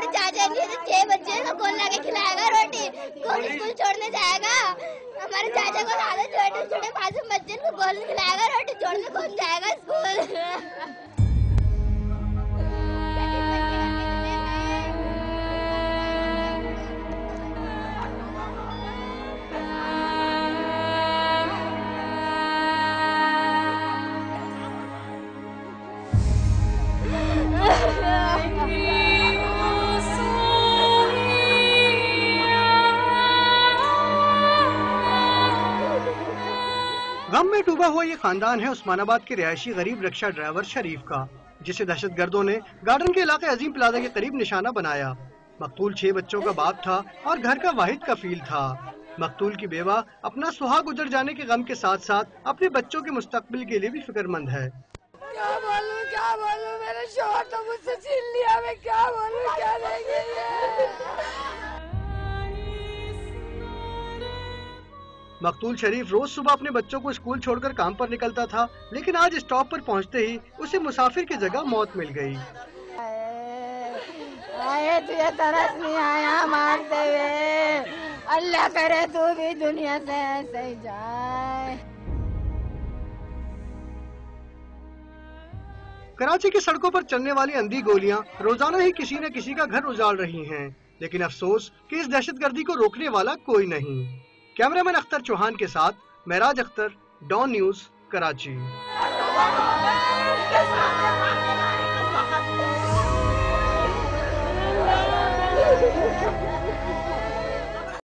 हमारे चाचा जी 6 बच्चे को कौन लाके खिलाएगा रोटी, कौन स्कूल छोड़ने जाएगा? हमारे चाचा को छोटे छोटे मासूम बच्चे को कौन खिलाएगा रोटी, छोड़ने कौन जाएगा स्कूल? गम में डूबा हुआ ये खानदान है उस्मानाबाद के रिहायशी गरीब रिक्शा ड्राइवर शरीफ का, जिसे दहशतगर्दों ने गार्डन के इलाके अजीम प्लाजा के करीब निशाना बनाया। मकतूल 6 बच्चों का बाप था और घर का वाहिद कफील था। मकतूल की बेवा अपना सुहाग गुजर जाने के गम के साथ साथ अपने बच्चों के मुस्तकबिल के लिए भी फिक्रमंद है। क्या बोलूं, मेरे शौहर तो मुझसे छीन लिया, मैं क्या बोलूं, क्या देंगे ये? मकतूल शरीफ रोज सुबह अपने बच्चों को स्कूल छोड़कर काम पर निकलता था, लेकिन आज स्टॉप पर पहुंचते ही उसे मुसाफिर की जगह मौत मिल गई। आए तुझे तरस नहीं आया मारते हुए, अल्लाह करे तू भी दुनिया से ऐसे ही जाए। कराची की सड़कों पर चलने वाली अंधी गोलियां रोजाना ही किसी न किसी का घर उजाड़ रही हैं, लेकिन अफसोस कि इस दहशतगर्दी को रोकने वाला कोई नहीं। कैमरामैन अख्तर चौहान के साथ Maharaj Akhtar, Dawn news, Karachi. Yeah.